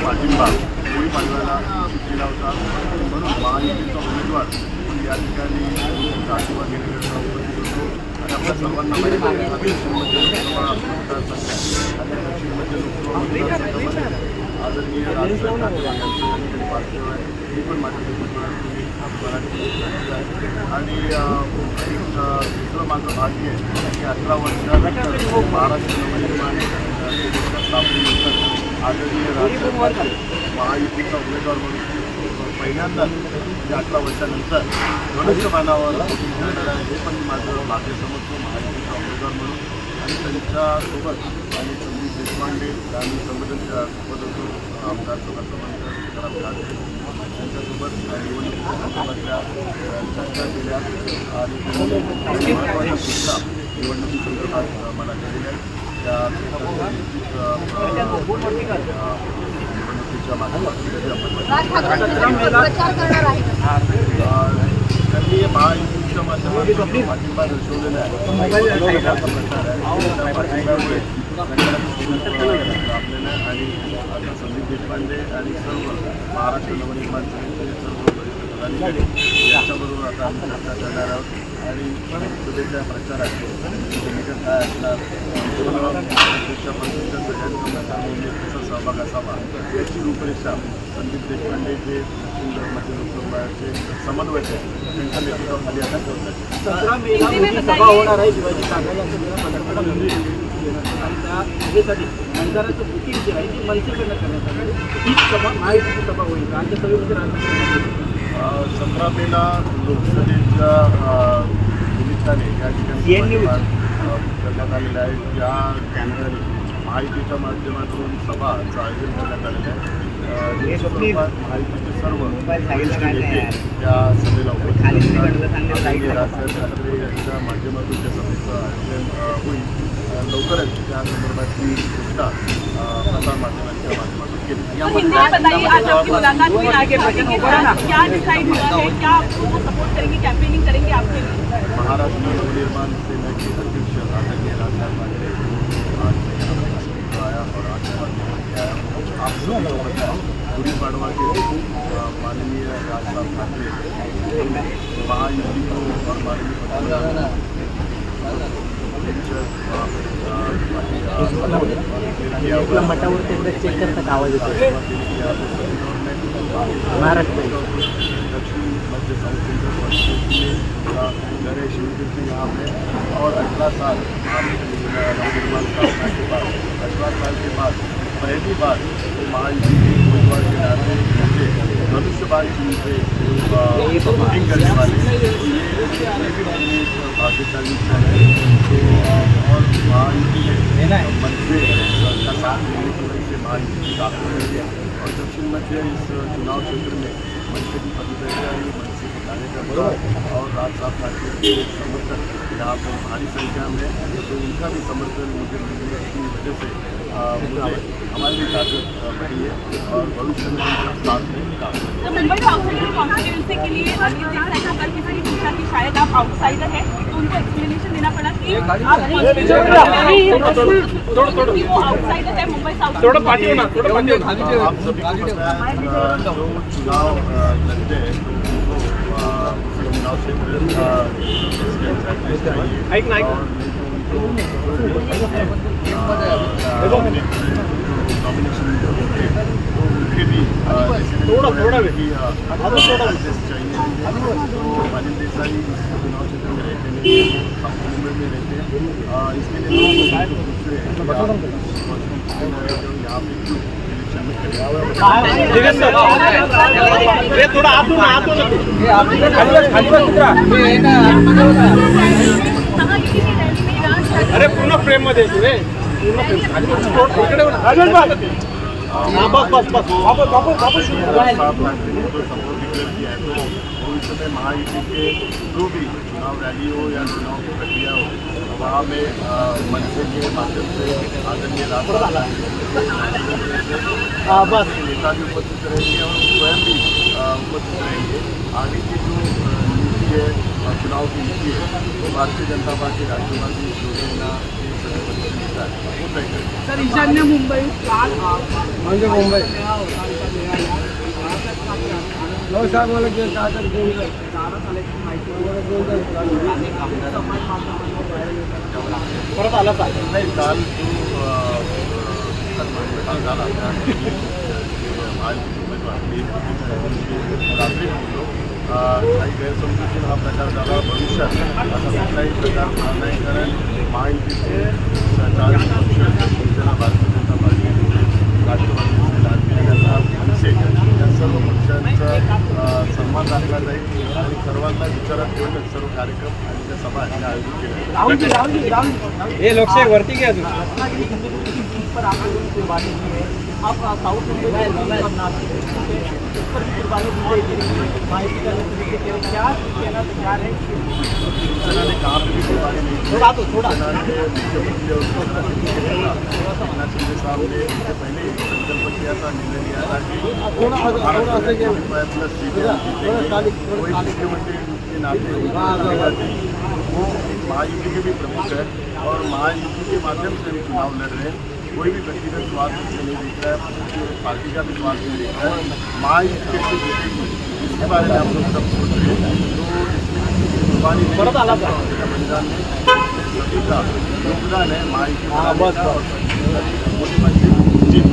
पाठिंबा होळी पाडव्याला केला होता, म्हणून महायुतीचा उमेदवार या ठिकाणी आशीर्वाद घेण्याकरता उपस्थित होतो. आणि आपल्या सर्वांना माहिती आहे दक्षिणमध्ये लोकसभा मतदारसंघ आणि दक्षिणमध्ये लोकसभा मतदारसंघामध्ये आदरणीय राजसाहेब ठाकरे यांचं ठिकाणी पार्थिव आहे. मी पण माझ्या तुम्ही मराठी आणि दुसरं माझं भाग्य आहे की 18 वर्षानंतर महाराष्ट्र नवनिर्माण स्थापनेनंतर आदरणीय राजसाहेब ठाकरे महायुतीचा उमेदवार म्हणून पहिल्यांदाच म्हणजे 18 वर्षानंतर धनुष्यबाणावर जाणार आहे. हे पण माझं भाग्य समजतो महायुतीचा उमेदवार म्हणून. आणि त्यांच्यासोबत आणि संदीप देशपांडे आणि संघटनेच्या सोबत होतो आमदार सभासद सीताराम ठाकरे त्यांच्यासोबत निवडणुकीच्या संदर्भातल्या चर्चा केल्या आणि महत्त्वाच्या सूचना निवडणुकी संदर्भात मला केलेल्या त्या निवडणुकीच्या त्यांनी महायुतीच्या माध्यमातून पाठिंबा दर्शवलेला आहे. पाठिंब्यामुळे आपल्याला आणि आता संदीप देशपांडे आणि सर्व महाराष्ट्र नवनिर्माण सेनेचे सर्व पदाधिकारी याच्याबरोबर आता आम्ही चर्चा करणार आहोत. आणि शुभेच्छा प्रचारात भूमिका काय असणार, प्रत्येकच्या सगळ्यांच्या प्रचारामध्ये कसा सहभाग असावा याची रूपरेषा संदीप देशपांडे जे दक्षिण धर्माचे लोकसभाचे समन्वयक आहेत त्यांच्या नेतृत्वाखाली आता ठेवतात. 17 मेला सभा होणार आहे शिवाजी पार्काला आणि त्या सभेसाठी मंदिराचं बुकिंग जे आहे ती मनसेकडनं करण्यात आलं. ही सभा महायुतीची सभा होईल का? आमच्या सभेमध्ये राहणार 17 मेला लोकसभेच्या निमित्ताने या ठिकाणी करण्यात आलेलं आहे. त्या ठिकाणी महायुतीच्या माध्यमातून सभाचं आयोजन करण्यात आलेलं आहे. महायुतीचे सर्व नेते त्या सभेला उपस्थित असतात. राजसाहेब ठाकरे यांच्या माध्यमातून त्या सभेचं आयोजन होईल. लवकरच त्या संदर्भातली घोषणा प्रसार माध्यमांच्या माध्यमातून केली. महाराष्ट्र नवनिर्माण सेनेचे अध्यक्ष आदरणीय राजसाहेब ठाकरे आया और आशीर्वाद आप सभी को पता है गुड़ी पड़वा के माननीय राजसाहेब ठाकरे महायुति को और माननीय मठावरती चेक करतात आवाज येतो महाराष्ट्र दक्षिण मध्य साउथ सेंट्रल गणेश शिवतीर्थ यहाँ पे और 18 साल नवनिर्माण स्थापना के बाद 18 साल के बाद पहली बार महायुति के उम्मीदवार के नाते मुझे धनुष्यबाण चिन्ह से वोटिंग करने वाले ये भी मेरी भाग्यशाली है। तो और महायुति ने मन से का साथ देने की वजह से महायुति की ताकत है। और दक्षिण मध्य इस चुनाव क्षेत्र में मनसे की पदाधिकारी मनसे के कार्यकर्ता और राजसाहेब ठाकरे के समर्थक यहाँ पर भारी संख्या में, तो उनका भी समर्थन मुझे मिलने की वजह से मुझे हमारी भी ताकत बढ़ी है और भविष्य में साथ में काम। मुंबई कॉन्स्टिट्यूंसी के लिए अगर किसी ने पूछा कि शायद आप आउटसाइडर हैं तो उनको एक्सप्लेनेशन देना पड़ा कि वो आउटसाइडर है मुंबई साउथ। आप सभी को पता है जो चुनाव लड़ते हैं चुनाव क्षेत्र नॉमिनेशन उनके भी थोड़ा चाहिए। तो अनिल देसाई इस चुनाव क्षेत्र में रहते नहीं, साउथ मुंबई में रहते हैं। इसके लिए यहाँ पे थोड़ा अरे पूर्ण फ्रेम मध्ये भविष्य में महायुति के जो भी चुनाव रैली हो या चुनाव की प्रक्रिया हो वहाँ में मनसे के माध्यम से आदरणीय नेता भी उपस्थित रहेंगे और स्वयं भी उपस्थित रहेंगे। आगे की जो नीति है चुनाव की नीति है तो भारतीय जनता पार्टी राष्ट्रवादी शिवसेना सर ईशान्य मुंबई काल म्हणजे मुंबई मेळा होता साहेब मला काय तर घेऊन जाईल दारात आल्याची माहिती घेऊन समाज माध्यमांवर व्हायरल होतं. परत आला पाहिजे नाही काल जो झाला त्या रात्री बोललो काही गैरसमजुतीने हा प्रकार झाला. भविष्यात असा कुठलाही प्रकार होणार नाही, कारण महायुतीचे सरकार शिवसेना, भारतीय जनता पार्टी, राष्ट्रवादी असेल, मनसे या सर्व पक्षांचा सन्मान राखला जाईल आणि सर्वांना विचारात घेऊनच सर्व कार्यक्रम आणि त्या सभा या आयोजित केल्या. हे लोकशाही वरती घ्या अजून रत्नागिरी हिंदुदुर्ग सीट पर आप लोगों ने कुर्बानी दी है. आप साउथ इंडिया और नासिक इस पर भी कुर्बानी दी गई. माहिती करने के लिए क्या कहना तैयार है? शिवसेना ने कहा भी कुर्बानी नहीं की. शिवसेना के मुख्यमंत्री और एकनाथ शिंदे साहब ने इससे पहले ही संकल्प किया था, निर्णय लिया था कि महाराष्ट्र में प्रयत्न सीटें कोई मुख्यमंत्री के नाते वो महायुति के भी प्रमुख है और महायुति के माध्यम से चुनाव लड़ रहे हैं. कोई भी व्यक्तिगत स्वार्थ से नहीं दिख रहा है, पार्टी का भी स्वार्थ नहीं दिख रहा है. महायुति कैसे जीतेगी इसके बारे में हम लोग सब सोच रहे हैं. तो इसमें कुर्बानी बलिदान में सभी का योगदान है. महायुति और मुख्यमंत्री जीत